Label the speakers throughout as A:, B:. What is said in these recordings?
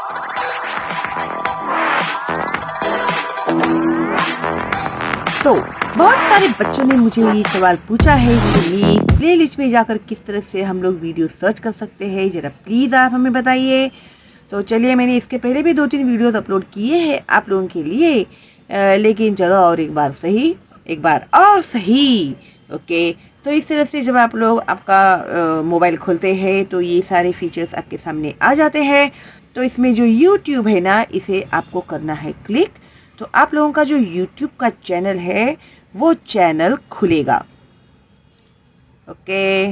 A: तो बहुत सारे बच्चों ने मुझे ये सवाल पूछा है कि प्लेलिस्ट में जाकर किस तरह से हम लोग वीडियो सर्च कर सकते हैं, जरा प्लीज आप हमें बताइए। तो चलिए, मैंने इसके पहले भी 2-3 वीडियोस अपलोड किए हैं आप लोगों के लिए, लेकिन चलो और एक बार सही। ओके, तो इस तरह से जब आप लोग आपका मोबाइल खोलते हैं तो ये सारे फीचर्स आपके सामने आ जाते हैं। तो इसमें जो यूट्यूब है ना, इसे आपको करना है क्लिक। तो आप लोगों का जो यूट्यूब का चैनल है वो चैनल खुलेगा। Okay,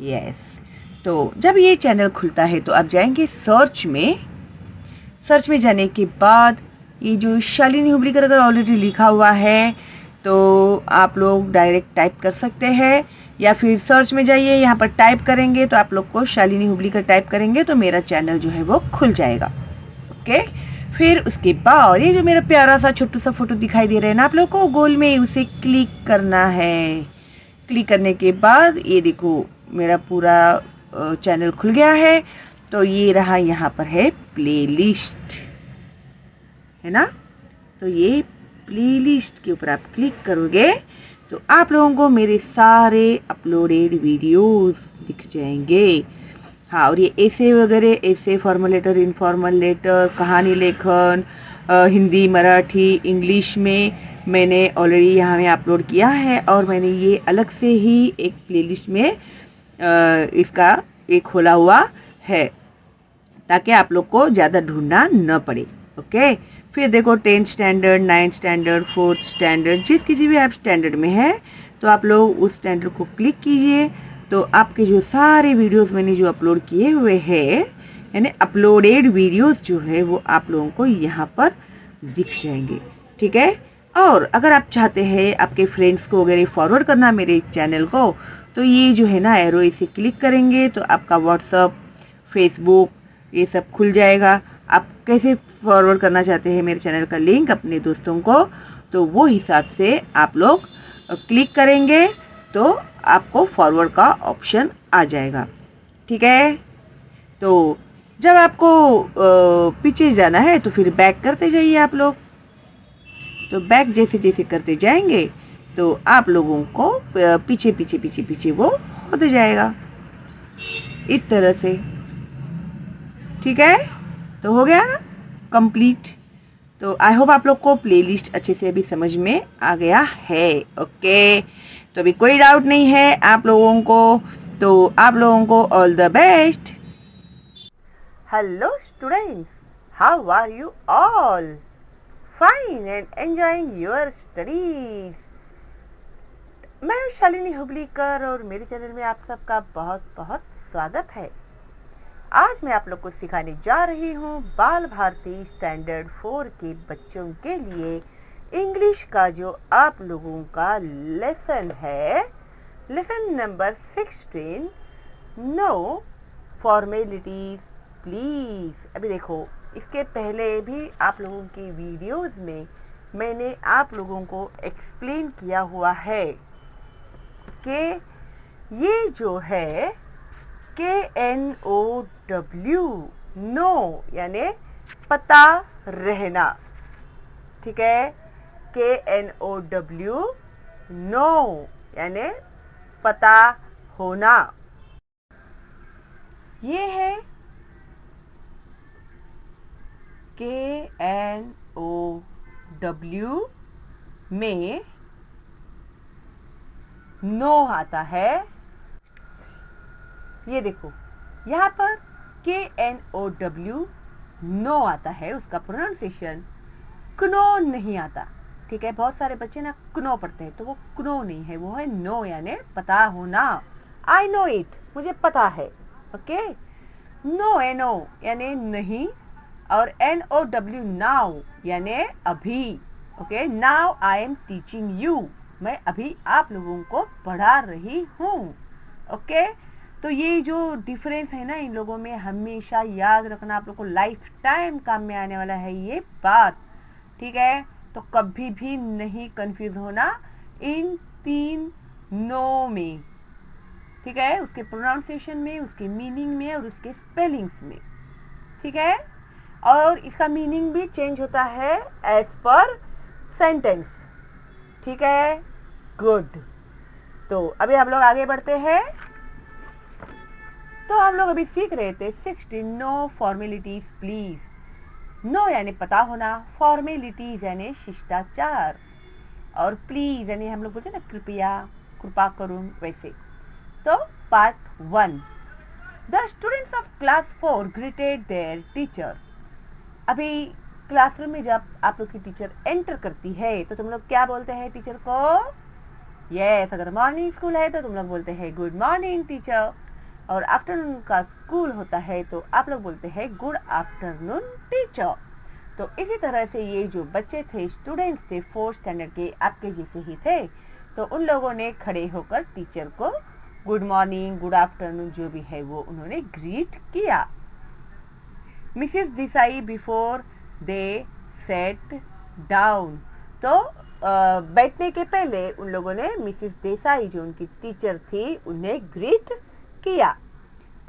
A: yes. तो जब ये चैनल खुलता है तो आप जाएंगे सर्च में जाने के बाद ये जो शालिनी हुबलीकर अगर ऑलरेडी लिखा हुआ है तो आप लोग डायरेक्ट टाइप कर सकते हैं, या फिर सर्च में जाइए, यहाँ पर टाइप करेंगे तो आप लोग को शालिनी हुबलीकर टाइप करेंगे तो मेरा चैनल जो है वो खुल जाएगा। ओके, फिर उसके बाद ये जो मेरा प्यारा सा छोटू सा फोटो दिखाई दे रहा है ना आप लोग को गोल में, उसे क्लिक करना है। क्लिक करने के बाद ये देखो मेरा पूरा चैनल खुल गया है। तो ये रहा, यहाँ पर है प्लेलिस्ट, है ना। तो ये प्लेलिस्ट के ऊपर आप क्लिक करोगे तो आप लोगों को मेरे सारे अपलोडेड वीडियोस दिख जाएंगे। हाँ, और ये ऐसे वगैरह, ऐसे फॉर्मल लेटर, इनफॉर्मल लेटर, कहानी लेखन, हिंदी, मराठी, इंग्लिश में मैंने ऑलरेडी यहाँ में अपलोड किया है। और मैंने ये अलग से ही एक प्लेलिस्ट में इसका एक खोला हुआ है ताकि आप लोग को ज़्यादा ढूंढना न पड़े। ओके, फिर देखो 10th standard, 9th standard, 4th standard, जिस किसी भी आप स्टैंडर्ड में है तो आप लोग उस स्टैंडर्ड को क्लिक कीजिए। तो आपके जो सारे वीडियोस मैंने जो अपलोड किए हुए हैं, यानी अपलोडेड वीडियोस जो है वो आप लोगों को यहाँ पर दिख जाएंगे। ठीक है, और अगर आप चाहते हैं आपके फ्रेंड्स को वगैरह फॉरवर्ड करना मेरे चैनल को, तो ये जो है ना एरो, इसे क्लिक करेंगे तो आपका व्हाट्सअप, फेसबुक ये सब खुल जाएगा। आप कैसे फॉरवर्ड करना चाहते हैं मेरे चैनल का लिंक अपने दोस्तों को, तो वो हिसाब से आप लोग क्लिक करेंगे तो आपको फॉरवर्ड का ऑप्शन आ जाएगा। ठीक है, तो जब आपको पीछे जाना है तो फिर बैक करते जाइए आप लोग। तो बैक जैसे जैसे करते जाएंगे तो आप लोगों को पीछे पीछे पीछे पीछे वो होते जाएगा इस तरह से। ठीक है, तो हो गया ना कंप्लीट। तो आई होप आप लोग को प्लेलिस्ट अच्छे से अभी समझ में आ गया है। ओके, तो अभी कोई डाउट नहीं है आप लोगों को, तो आप लोगों को all the best. Hello students, how are you all? Fine and enjoying your studies. मैं शालिनी हुबलीकर और मेरे चैनल में आप सबका बहुत बहुत स्वागत है। आज मैं आप लोग को सिखाने जा रही हूँ बाल भारती स्टैंडर्ड 4 के बच्चों के लिए इंग्लिश का जो आप लोगों का लेसन है, lesson number 16, no formalities please. अभी देखो, इसके पहले भी आप लोगों की वीडियोस में मैंने आप लोगों को एक्सप्लेन किया हुआ है कि ये जो है KNOW, नो यानी पता रहना। ठीक है, KNOW, नो यानी पता होना। ये है KNOW में नो आता है। ये देखो, यहाँ पर KNOW नो आता है, उसका प्रोनाउंसिएशन क्नो नहीं आता। ठीक है, बहुत सारे बच्चे ना क्नो पढ़ते हैं, तो वो क्नो नहीं है, वो है नो यानी पता होना। आई नो इट, मुझे पता है। ओके, नो NO यानी नहीं, और NOW नाउ यानी अभी। Okay, now I am teaching you, मैं अभी आप लोगों को पढ़ा रही हूँ। ओके, तो ये जो डिफरेंस है ना इन लोगों में, हमेशा याद रखना, आप लोग को लाइफ टाइम काम में आने वाला है ये बात। ठीक है, तो कभी भी नहीं कंफ्यूज होना इन 3 नो में। ठीक है, उसके प्रोनाउंसिएशन में, उसके मीनिंग में और उसके स्पेलिंग्स में। ठीक है, और इसका मीनिंग भी चेंज होता है एज पर सेंटेंस। ठीक है, गुड। तो अभी हम लोग आगे बढ़ते हैं। तो हम लोग अभी सीख रहे थे 16 नो फॉर्मेलिटीज प्लीज। नो यानी पता होना, फॉर्मेलिटीज यानी शिष्टाचार, और प्लीज यानी हम लोग बोलते हैं ना कृपया, कृपा करूं, वैसे। तो part 1, the students of class 4 greeted there teacher. अभी क्लासरूम में जब आप लोग की टीचर एंटर करती है तो तुम लोग क्या बोलते हैं टीचर को? यस, अगर मॉर्निंग स्कूल है तो तुम लोग बोलते हैं गुड मॉर्निंग टीचर, और आफ्टरनून का स्कूल होता है तो आप लोग बोलते हैं गुड आफ्टरनून टीचर। तो इसी तरह से ये जो बच्चे थे, स्टूडेंट्स थे 4th स्टैंडर्ड के, आपके जैसे ही थे, तो उन लोगों ने खड़े होकर टीचर को गुड मॉर्निंग, गुड आफ्टरनून जो भी है वो उन्होंने ग्रीट किया। Mrs Desai before they set down. तो बैठने के पहले उन लोगों ने मिसेस देसाई जो उनकी टीचर थी उन्हें ग्रीट किया।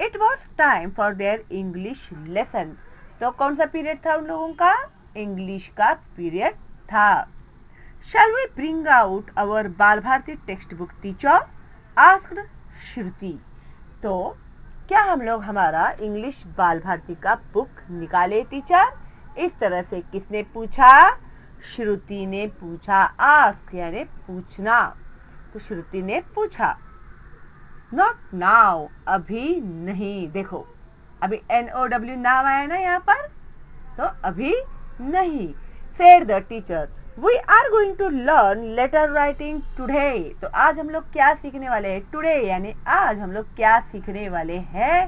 A: It was time for their English lesson. तो कौन सा पीरियड था उन लोगों का? इंग्लिश का पीरियड था। Shall we bring out our Bal Bharti text book teacher, asked Shruti. तो क्या हम लोग हमारा इंग्लिश बाल भारती का बुक निकाले टीचर? इस तरह से किसने पूछा? श्रुति ने पूछा। आस्क यानी पूछना, तो श्रुति ने पूछा। नॉट नाउ, अभी नहीं। देखो अभी NOW नाउ आया ना यहाँ पर, तो अभी नहीं। Said the teacher, we are going to learn letter writing today. तो आज हम लोग क्या सीखने वाले हैं? टुडे यानी आज हम लोग क्या सीखने वाले हैं?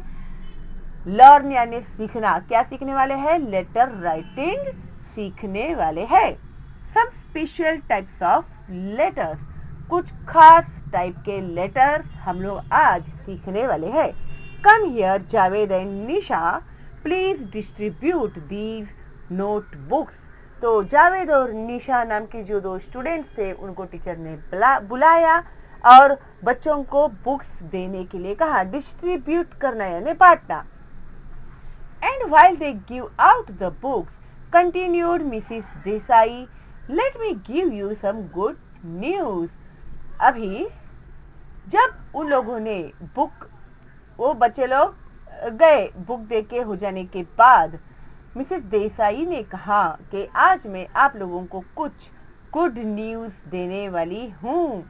A: लर्न यानी सीखना। क्या सीखने वाले हैं? लेटर राइटिंग सीखने वाले हैं। Some special types of letters, कुछ खास टाइप के लेटर्स हम लोग आज सीखने वाले हैं। Come here Javed and Nisha, please distribute these notebooks. तो जावेद और निशा नाम के जो 2 स्टूडेंट्स थे उनको टीचर ने बुलाया और बच्चों को बुक्स देने के लिए कहा। डिस्ट्रीब्यूट करना यानी बांटना। And while they give out the books, continued Mrs Desai, let me give you some good news. अभी जब उन लोगों ने वो बच्चे लोग गए, बुक देके हो जाने के बाद मिसेस देसाई ने कहा कि आज मैं आप लोगों को कुछ गुड न्यूज देने वाली हूँ।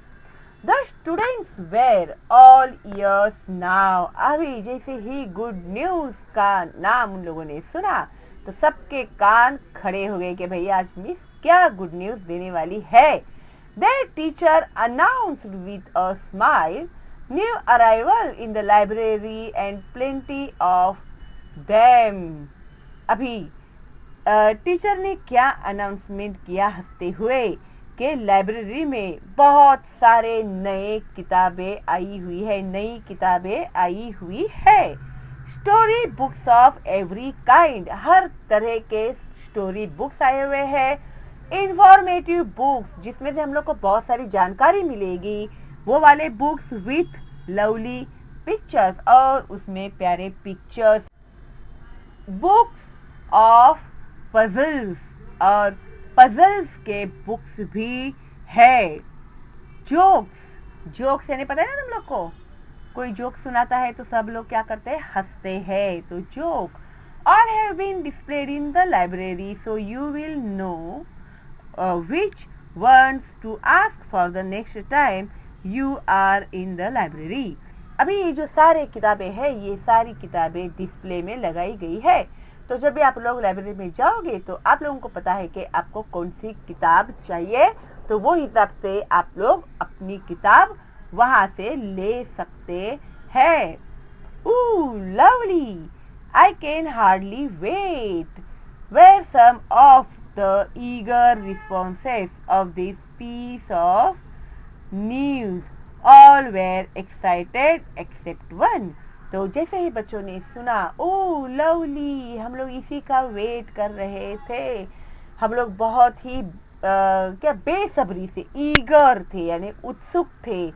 A: The students were all ears now. अभी जैसे ही गुड न्यूज का नाम उन लोगों ने सुना तो सबके कान खड़े हो गए कि भैया आज मिस क्या गुड न्यूज देने वाली है। Their teacher announced with a smile, new arrival in the library and plenty of them. अभी टीचर ने क्या अनाउंसमेंट किया हंसते हुए कि लाइब्रेरी में बहुत सारे नई किताबें आई हुई है। Story books of every kind, हर तरह के स्टोरी बुक्स आए हुए हैं। इंफॉर्मेटिव बुक्स, जिसमें से हम लोग को बहुत सारी जानकारी मिलेगी, वो वाले बुक्स विथ लवली पिक्चर्स, और उसमें प्यारे पिक्चर्स। बुक्स ऑफ पजल्स, और पजल्स के बुक्स भी है। जोक्स यानी पता है ना तुम लोग को, कोई जोक सुनाता है तो सब लोग क्या करते हैं? हंसते हैं। तो joke all have been displayed in the library, so you will know which ones to ask for the next time you are in the library. अभी ये जो सारे किताबें हैं, ये सारी किताबें डिस्प्ले में लगाई गई है। तो जब भी आप लोग लाइब्रेरी में जाओगे तो आप लोगों को पता है कि आपको कौन सी किताब चाहिए, तो वो हिसाब से आप लोग अपनी किताब वहां से ले सकते हैं। Ooh, lovely! I can hardly wait, were some of the eager responses of this piece of news. All were excited except one. तो जैसे ही बच्चों ने सुना, ओ लवली, हम लोग इसी का वेट कर रहे थे, हम लोग बहुत ही क्या बेसब्री से, ईगर थे यानी उत्सुक थे।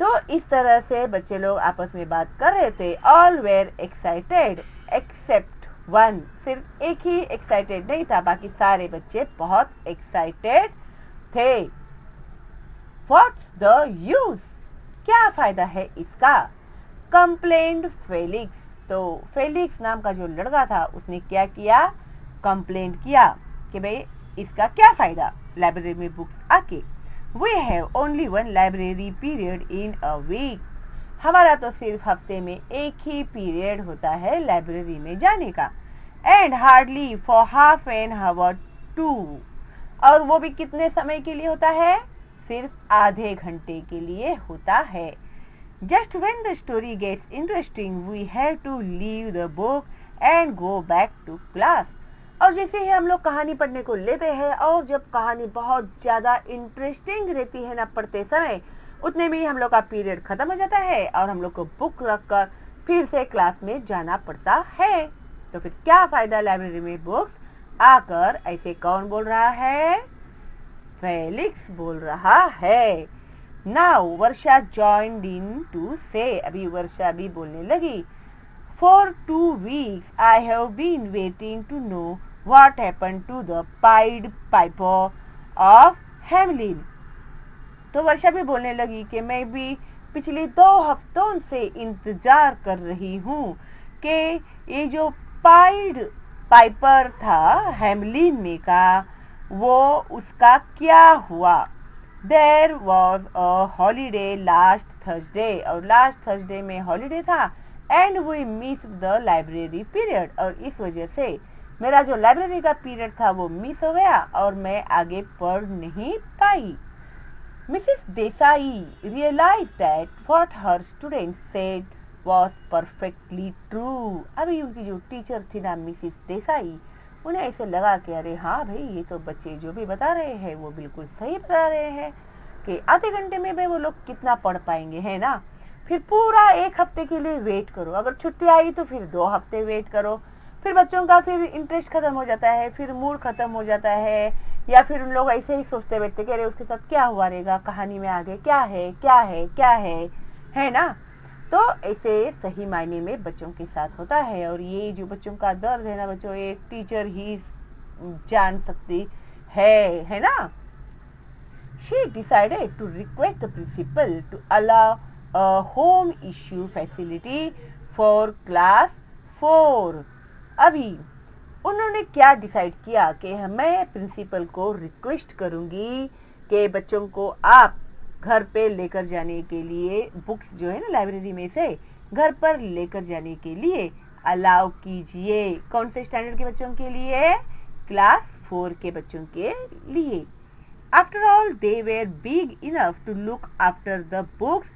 A: तो इस तरह से बच्चे लोग आपस में बात कर रहे थे। All where excited except one, सिर्फ एक ही एक्साइटेड नहीं था, बाकी सारे बच्चे बहुत एक्साइटेड थे। व्हाट्स द यूज, क्या फायदा है इसका? कंप्लेंट फेलिक्स, तो फेलिक्स नाम का जो लड़का था उसने क्या किया? कंप्लेंट किया कि भाई इसका क्या फायदा लाइब्रेरी में बुक्स आके। We have only one library period in a week, हमारा तो सिर्फ हफ्ते में एक ही पीरियड होता है लाइब्रेरी में जाने का। And hardly for half an hour too, और वो भी कितने समय के लिए होता है? सिर्फ आधे घंटे के लिए होता है। Just when the story gets interesting we have to leave the book and go back to class, और जैसे ही हम लोग कहानी पढ़ने को लेते हैं और जब कहानी बहुत ज्यादा इंटरेस्टिंग रहती है ना पढ़ते समय, उतने में ही हम लोग का पीरियड खत्म हो जाता है और हम लोग को बुक रखकर फिर से क्लास में जाना पड़ता है। तो फिर क्या फायदा लाइब्रेरी में बुक्स आकर? ऐसे कौन बोल रहा है? फेलिक्स बोल रहा है। Now Varsha joined in too से, अभी वर्षा भी बोलने लगी। फॉर 2 weeks I have been waiting to know what happened to the Pied Piper of Hamelin. तो वर्षा भी बोलने लगी कि मैं भी पिछले 2 हफ्तों से इंतजार कर रही हूँ कि ये जो पाइड पाइपर था हैमलिन में का, वो उसका क्या हुआ। There was a holiday last Thursday, और लास्ट थर्सडे में हॉलीडे था। And we miss the library period, और इस वजह से मेरा जो लाइब्रेरी का पीरियड था वो मिस हो गया और मैं आगे पढ़ नहीं पाई। Mrs Desai realized that what her students said was perfectly true. अभी उनकी जो टीचर थी ना मिसेस देसाई, उन्हें ऐसे लगा कि अरे हाँ भाई, ये तो बच्चे जो भी बता रहे हैं वो बिल्कुल सही बता रहे हैं कि आधे घंटे में भी वो लोग कितना पढ़ पाएंगे, है ना। फिर पूरा 1 हफ्ते के लिए वेट करो, अगर छुट्टी आई तो फिर 2 हफ्ते वेट करो। फिर बच्चों का फिर इंटरेस्ट खत्म हो जाता है, फिर मूड खत्म हो जाता है, या फिर उन लोग ऐसे ही सोचते बैठते कि अरे उसके साथ क्या हुआ रहेगा, कहानी में आगे क्या है क्या है क्या है ना। तो ऐसे सही मायने में बच्चों के साथ होता है, और ये जो बच्चों का दर्द है ना बच्चों, एक टीचर ही जान सकती है ना। She decided to request the principal to allow a home issue facility for class 4. अभी उन्होंने क्या डिसाइड किया कि मैं प्रिंसिपल को रिक्वेस्ट करूंगी कि बच्चों को आप घर पे लेकर जाने के लिए बुक्स जो है ना लाइब्रेरी में से घर पर लेकर जाने के लिए अलाउ कीजिए। कौन से स्टैंडर्ड के बच्चों के लिए? क्लास 4 के बच्चों के लिए। After all, they were big enough to look after the books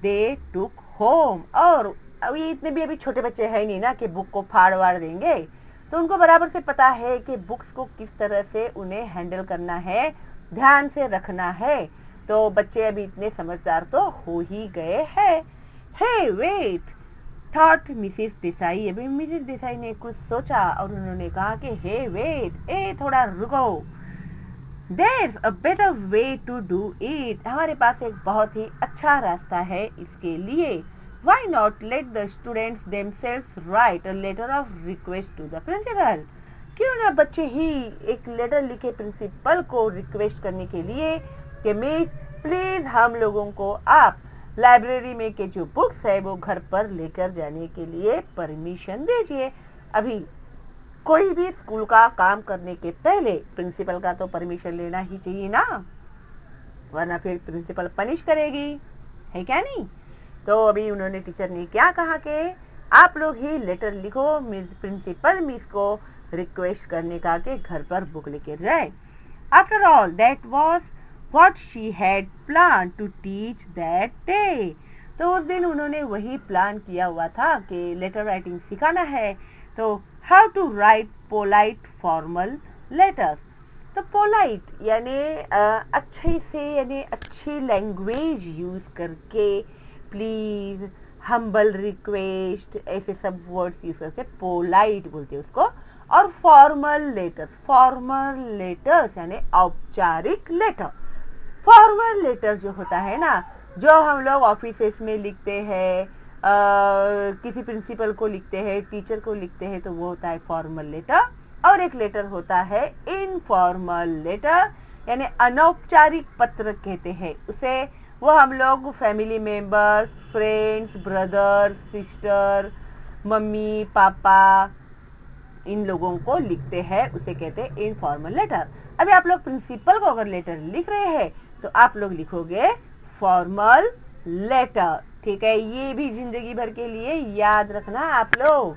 A: they took home. और अभी इतने भी अभी छोटे बच्चे हैं नहीं ना कि बुक को फाड़ वाड़ देंगे, तो उनको बराबर से पता है कि बुक्स को किस तरह से उन्हें हैंडल करना है, ध्यान से रखना है। तो बच्चे अभी इतने समझदार तो हो ही गए हैं। हे वेट, थॉट मिसेस देसाई। अभी मिसेस देसाई ने कुछ सोचा और उन्होंने कहा कि हे वेट, ए थोड़ा रुको। There's a better way to do it. हमारे पास एक बहुत ही अच्छा रास्ता है इसके लिए। Why not let the students themselves write a letter of request to the principal? क्यों ना बच्चे ही एक लेटर लिखे प्रिंसिपल को रिक्वेस्ट करने के लिए कि मिस प्लीज हम लोगों को आप लाइब्रेरी में के जो बुक्स है वो घर पर लेकर जाने के लिए परमिशन दीजिए। अभी कोई भी स्कूल का काम करने के पहले प्रिंसिपल का तो परमिशन लेना ही चाहिए ना, वरना फिर प्रिंसिपल पनिश करेगी, है क्या नहीं। तो अभी उन्होंने टीचर ने क्या कहा कि आप लोग ही लेटर लिखो प्रिंसिपल मिस को रिक्वेस्ट करने का कि घर पर बुक लेके जाए। After all that was what she had plan to teach that day. तो उस दिन उन्होंने वही प्लान किया हुआ था कि लेटर राइटिंग सिखाना है। तो how to write polite formal letters. तो पोलाइट यानी अच्छे से, यानी अच्छी लैंग्वेज यूज करके, प्लीज, हम्बल रिक्वेस्ट, ऐसे सब वर्ड्स यूज करके पोलाइट बोलते हैं उसको। और फॉर्मल लेटर्स यानी औपचारिक लेटर। फॉर्मल लेटर जो होता है ना, जो हम लोग ऑफिसेस में लिखते हैं, किसी प्रिंसिपल को लिखते हैं, टीचर को लिखते हैं, तो वो होता है फॉर्मल लेटर। और एक लेटर होता है इनफॉर्मल लेटर, यानी अनौपचारिक पत्र कहते हैं उसे। वो हम लोग family members, friends, brother, sister, mummy, पापा, इन लोगों को लिखते हैं, उसे कहते हैं इनफॉर्मल लेटर। अभी आप लोग प्रिंसिपल को अगर लेटर लिख रहे हैं तो आप लोग लिखोगे फॉर्मल लेटर। ठीक है, ये भी जिंदगी भर के लिए याद रखना आप लोग।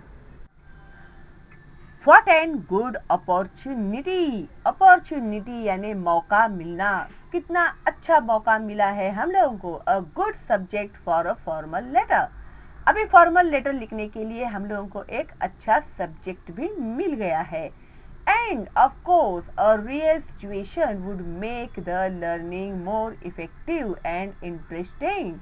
A: What an good opportunity, opportunity यानी मौका मिलना, कितना अच्छा मौका मिला है हम लोगों को। A good subject for a formal letter. अभी फॉर्मल लेटर लिखने के लिए हम लोगों को एक अच्छा सब्जेक्ट भी मिल गया है। End of course a real situation would make the learning more effective and interesting.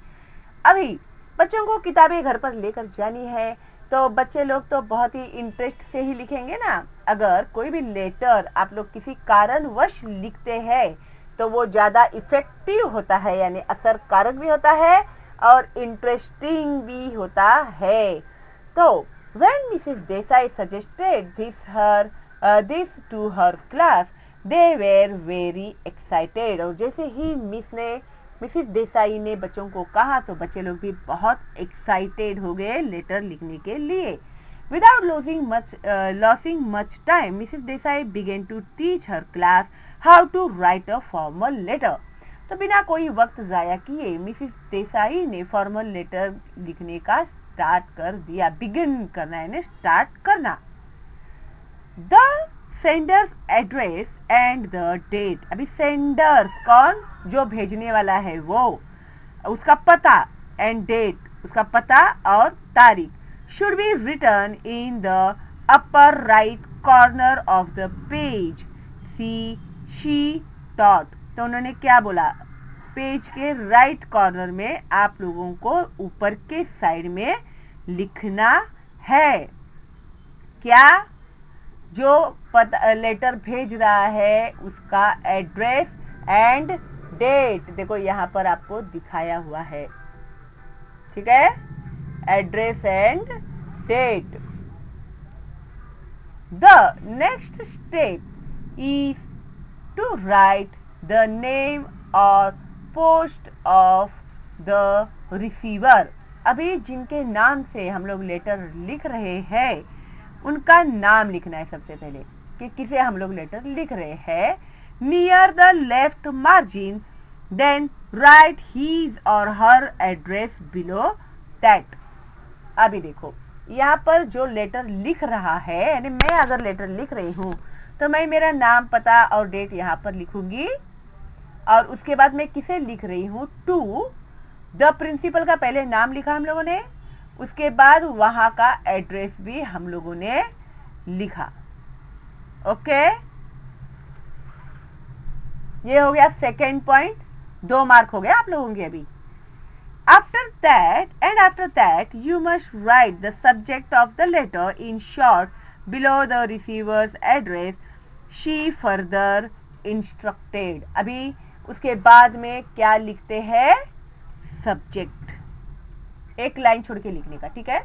A: अभी बच्चों को किताबें घर पर लेकर जानी है, तो बच्चे लोग तो बहुत ही इंटरेस्ट से ही लिखेंगे ना। अगर कोई भी लेटर आप लोग किसी कारणवश लिखते हैं तो वो ज्यादा इफेक्टिव होता है, यानी असरकारक भी होता है और इंटरेस्टिंग भी होता है। तो when Mrs. Desai suggested this to her class, they were very excited। और जैसे ही मिसिस देसाई ने बच्चों को कहा तो बच्चे लोग भी बहुत एक्साइटेड हो गए लेटर लिखने के लिए। Without losing much time, Mrs. Desai began to teach her class how to write a formal letter। तो बिना कोई वक्त जाया किए मिसिस देसाई ने फॉर्मल लेटर लिखने का स्टार्ट कर दिया। बिगिन करना यानी स्टार्ट करना। The sender's address and the date. अभी सेंडर्स कौन, जो भेजने वाला है वो, उसका पता, एंड डेट उसका पता और तारीख, should be written in the upper right corner of the page. She taught. तो उन्होंने क्या बोला, पेज के राइट कॉर्नर में आप लोगों को ऊपर के साइड में लिखना है क्या, जो लेटर भेज रहा है उसका एड्रेस एंड डेट। देखो यहाँ पर आपको दिखाया हुआ है, ठीक है, address and date. The next step is to write the name और पोस्ट ऑफ द रिसीवर। अभी जिनके नाम से हम लोग लेटर लिख रहे हैं उनका नाम लिखना है सबसे पहले, कि किसे हम लोग लेटर लिख रहे हैं। Near the left margin, then write his और हर एड्रेस बिलो दैट। अभी देखो यहाँ पर जो लेटर लिख रहा है, यानी मैं अगर लेटर लिख रही हूँ तो मैं मेरा नाम, पता और डेट यहाँ पर लिखूंगी, और उसके बाद मैं किसे लिख रही हूँ, टू द प्रिंसिपल का पहले नाम लिखा हम लोगों ने, उसके बाद वहां का एड्रेस भी हम लोगों ने लिखा। ओके, ये हो गया सेकेंड पॉइंट, 2 मार्क हो गया आप लोगों के अभी। After that you must write the subject of the letter in short below the receiver's address, she further instructed। अभी उसके बाद में क्या लिखते हैं, सब्जेक्ट, एक लाइन छोड़ के लिखने का, ठीक है।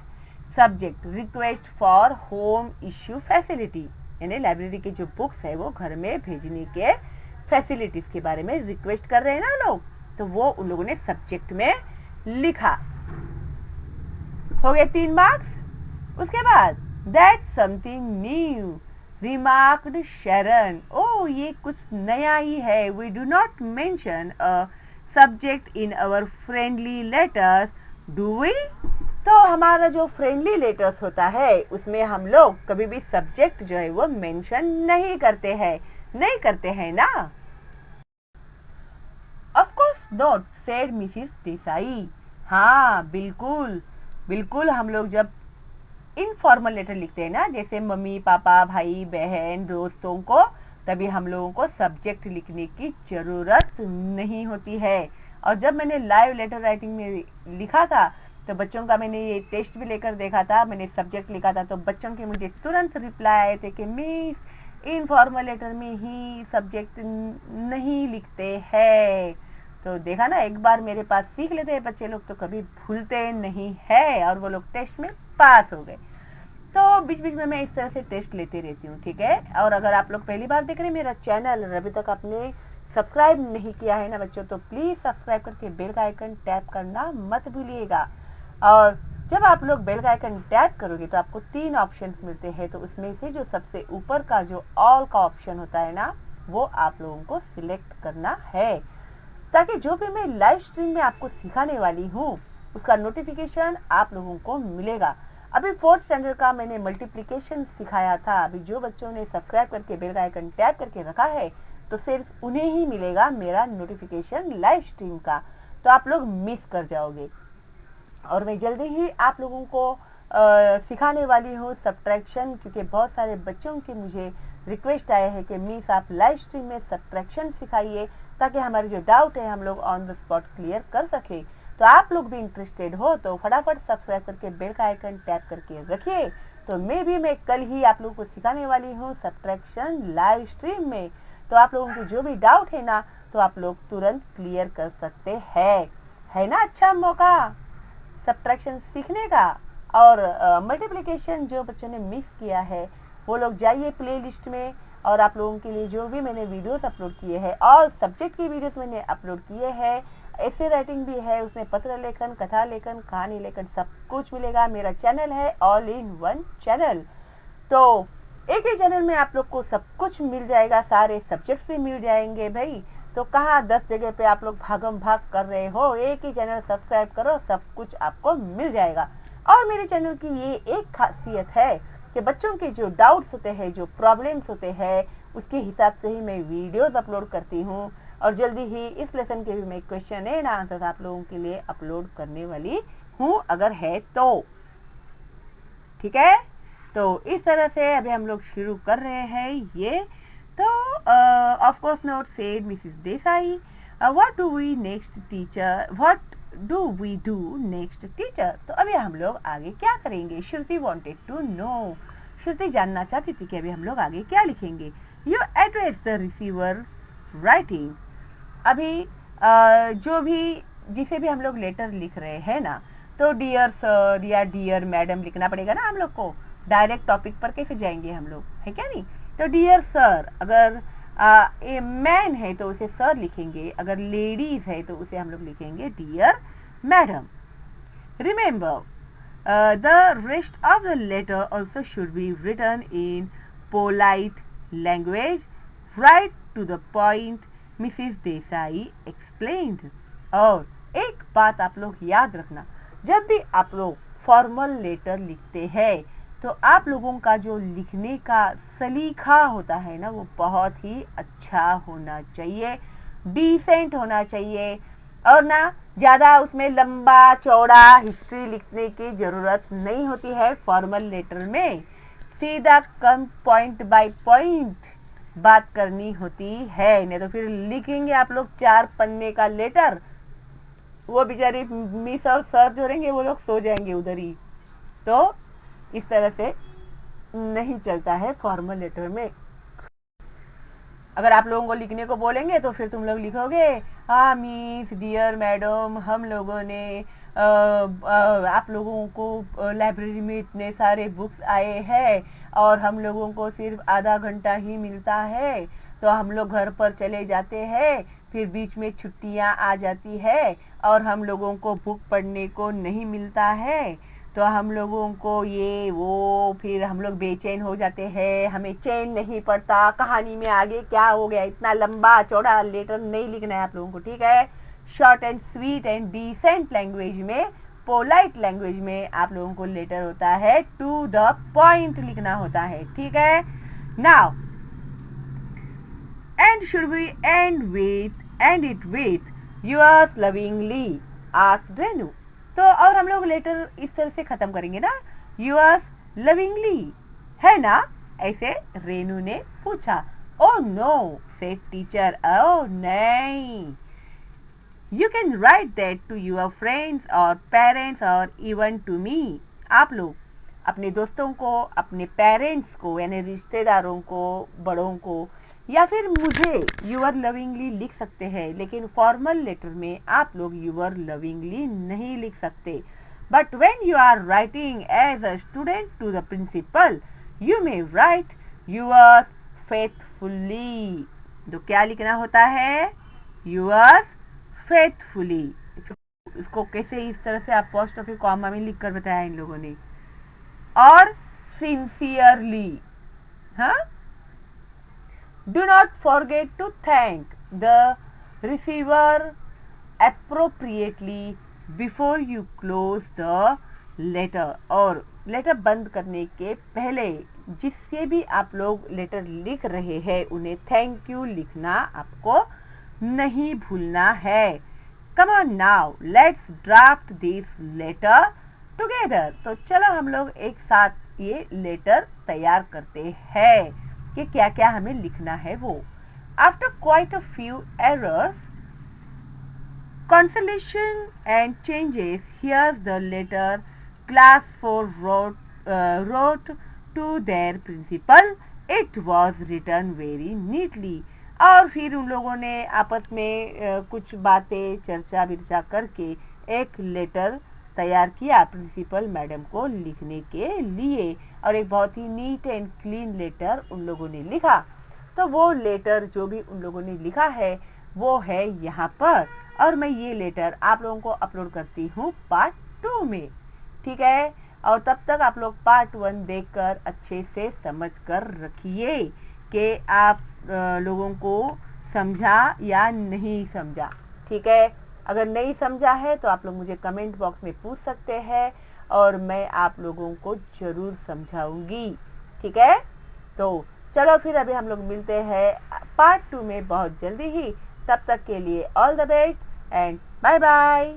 A: Subject request for home issue facility, यानी लाइब्रेरी के जो बुक्स है वो घर में भेजने के फैसिलिटीज के बारे में रिक्वेस्ट कर रहे हैं ना लोग, तो वो उन लोगों ने सब्जेक्ट में लिखा। हो गए 3 मार्क्स। उसके बाद दैट समथिंग न्यू रिमार्क्ड शरण। ओ, ये कुछ नया ही है। We do not mention a subject in our friendly letters, do we. तो हमारा जो फ्रेंडली लेटर्स होता है उसमें हम लोग कभी भी सब्जेक्ट जो है वो मेंशन नहीं करते हैं ना। Of course not, said Mrs Desai. हाँ, बिल्कुल हम लोग जब इनफॉर्मल लेटर लिखते हैं ना, जैसे मम्मी पापा भाई बहन दोस्तों को, तभी हम लोगों को सब्जेक्ट लिखने की जरूरत नहीं होती है। और जब मैंने लाइव लेटर राइटिंग में लिखा था तो बच्चों का मैंने ये टेस्ट भी लेकर देखा था, मैंने सब्जेक्ट लिखा था तो बच्चों के मुझे तुरंत रिप्लाई आए थे कि मिस इनफॉर्मल लेटर में ही सब्जेक्ट नहीं लिखते हैं। तो देखा ना, एक बार मेरे पास सीख लेते हैं बच्चे लोग तो कभी भूलते नहीं है, और वो लोग टेस्ट में पास हो गए। तो बीच बीच में मैं इस तरह से टेस्ट लेती रहती हूँ, ठीक है। और अगर आप लोग पहली बार देख रहे हैं मेरा चैनल और अभी तक आपने सब्सक्राइब नहीं किया है ना बच्चों, तो प्लीज सब्सक्राइब करके बेल का आइकन टैप करना मत भूलिएगा। और जब आप लोग बेल का आइकन टैप करोगे तो आपको 3 ऑप्शन मिलते हैं, तो उसमें से जो सबसे ऊपर का जो ऑल का ऑप्शन होता है ना, वो आप लोगों को सिलेक्ट करना है, ताकि जो भी मैं लाइव स्ट्रीम में आपको सिखाने वाली हूँ उसका नोटिफिकेशन आप लोगों को मिलेगा। अभी 4th स्टैंडर्ड का मैंने मल्टीप्लिकेशन सिखाया था। अभी जो बच्चों ने सब्सक्राइब करके बेल का आइकन टैप करके रखा है तो सिर्फ उन्हें ही मिलेगा मेरा नोटिफिकेशन लाइव स्ट्रीम का, तो आप लोग मिस कर जाओगे। और मैं जल्दी ही आप लोगों को सिखाने वाली हूँ सब्ट्रैक्शन, क्योंकि बहुत सारे बच्चों के मुझे रिक्वेस्ट आए हैं कि मिस आप लाइव स्ट्रीम में सब्ट्रैक्शन सिखाइए, ताकि हमारे जो डाउट है हम लोग ऑन द स्पॉट क्लियर कर सके। तो आप लोग भी इंटरेस्टेड हो तो फटाफट सब्सक्राइब करके बेल का आइकन टैप करके रखिए। तो मैं कल ही आप लोगों को सिखाने वाली हूँ सब्ट्रैक्शन लाइव स्ट्रीम में। तो आप लोगों को जो भी डाउट है ना, तो आप लोग तुरंत क्लियर कर सकते हैं, है ना। अच्छा मौका सब्ट्रैक्शन सीखने का। और मल्टीप्लिकेशन जो बच्चों ने मिस किया है वो लोग जाइए प्लेलिस्ट में, और आप लोगों के लिए जो भी मैंने वीडियोस अपलोड किए हैं, और सब्जेक्ट की वीडियोस मैंने अपलोड किए हैं, ऐसे राइटिंग भी है उसमें, पत्र लेखन, कथा लेखन, कहानी लेखन, सब कुछ मिलेगा। मेरा चैनल है ऑल इन वन चैनल, तो एक ही चैनल में आप लोग को सब कुछ मिल जाएगा, सारे सब्जेक्ट्स भी मिल जाएंगे भाई। तो कहाँ 10 जगह पे आप लोग भागम भाग कर रहे हो, एक ही चैनल सब्सक्राइब करो, सब कुछ आपको मिल जाएगा। और मेरे चैनल की ये एक खासियत है कि बच्चों के जो डाउट्स होते हैं, जो प्रॉब्लम्स होते हैं, उसके हिसाब से ही मैं वीडियोस अपलोड करती हूँ। और जल्दी ही इस लेसन के भी मैं क्वेश्चन एंड आंसर आप लोगों के लिए अपलोड करने वाली हूँ, अगर है तो, ठीक है। तो इस तरह से अभी हम लोग शुरू कर रहे हैं ये। तो of course not said Mrs Desai, what do we next teacher, what do we do next teacher. तो अभी हम लोग आगे क्या करेंगे। Shruti wanted to know, Shruti जानना चाहती थी कि अभी हम लोग आगे क्या लिखेंगे। You address the receiver writing. अभी जो भी जिसे भी हम लोग लेटर लिख रहे हैं ना, तो डियर सर या डियर मैडम लिखना पड़ेगा ना हम लोग को। डायरेक्ट टॉपिक पर कैसे जाएंगे हम लोग, है क्या नहीं। तो डियर सर, अगर ए मैन है तो उसे सर लिखेंगे, अगर लेडीज है तो उसे हम लोग लिखेंगे dear madam. Remember the rest of the letter also should be written in polite language, right to the point, Mrs Desai explained. और एक बात आप लोग याद रखना, जब भी आप लोग फॉर्मल लेटर लिखते हैं तो आप लोगों का जो लिखने का सलीका होता है ना, वो बहुत ही अच्छा होना चाहिए, डिसेंट होना चाहिए। और ना ज्यादा उसमें लंबा चौड़ा हिस्ट्री लिखने की जरूरत नहीं होती है फॉर्मल लेटर में। सीधा कम पॉइंट बाय पॉइंट बात करनी होती है, नहीं तो फिर लिखेंगे आप लोग 4 पन्ने का लेटर, वो बेचारी मिस और सर जो रहेंगे वो लोग सो जाएंगे उधर ही। तो इस तरह से नहीं चलता है फॉर्मल लेटर में। अगर आप लोगों को लिखने को बोलेंगे तो फिर तुम लोग लिखोगे, हाँ मिस डियर मैडम, हम लोगों ने आप लोगों को लाइब्रेरी में इतने सारे बुक्स आए हैं और हम लोगों को सिर्फ आधा घंटा ही मिलता है, तो हम लोग घर पर चले जाते हैं, फिर बीच में छुट्टियां आ जाती है और हम लोगों को बुक पढ़ने को नहीं मिलता है, तो हम लोगों को ये वो, फिर हम लोग बेचैन हो जाते हैं, हमें चैन नहीं पड़ता, कहानी में आगे क्या हो गया। इतना लंबा चौड़ा लेटर नहीं लिखना है आप लोगों को, ठीक है। Short and sweet and decent language में, पोलाइट लैंग्वेज में आप लोगों को लेटर होता है टू द पॉइंट लिखना होता है, ठीक है। Now and should be and it with yours lovingly asked Renu. तो और हम लोग लेटर इस तरह से खत्म करेंगे ना, योर्स लविंगली, है ना, ऐसे रेनू ने पूछा। Oh no said teacher, oh नहीं, you can write that to your friends और पेरेंट्स और इवन टू मी। आप लोग अपने दोस्तों को, अपने पेरेंट्स को यानी रिश्तेदारों को, बड़ों को या फिर मुझे यूर लविंगली लिख सकते हैं, लेकिन फॉर्मल लेटर में आप लोग यूर लविंगली नहीं लिख सकते. But when you are writing as a student to the principal, you may write yours faithfully. तो क्या लिखना होता है? Yours faithfully. इसको कैसे इस तरह से अपोस्ट्रोफी कॉमा में लिख कर बताया इन लोगों ने. और सिंसियरली. हाँ, do not forget to thank the receiver appropriately before you close the letter. और लेटर बंद करने के पहले जिससे भी आप लोग लेटर लिख रहे हैं उन्हें थैंक यू लिखना आपको नहीं भूलना है. Come on now, let's draft this letter together. तो चलो हम लोग एक साथ ये लेटर तैयार करते हैं कि क्या क्या हमें लिखना है वो. After quite a few errors, consolation and changes, here's the letter class 4 wrote to their principal. It was written very neatly. और फिर उन लोगों ने आपस में कुछ बातें चर्चा विर्चा करके एक लेटर तैयार किया प्रिंसिपल मैडम को लिखने के लिए. और एक बहुत ही नीट एंड क्लीन लेटर उन लोगों ने लिखा. तो वो लेटर जो भी उन लोगों ने लिखा है वो है यहाँ पर. और मैं ये लेटर आप लोगों को अपलोड करती हूँ पार्ट 2 में. ठीक है. और तब तक आप लोग पार्ट 1 देखकर अच्छे से समझ कर रखिए कि आप लोगों को समझा या नहीं समझा. ठीक है. अगर नहीं समझा है तो आप लोग मुझे कमेंट बॉक्स में पूछ सकते हैं और मैं आप लोगों को जरूर समझाऊंगी. ठीक है. तो चलो फिर अभी हम लोग मिलते हैं पार्ट 2 में बहुत जल्दी ही. तब तक के लिए all the best and bye bye.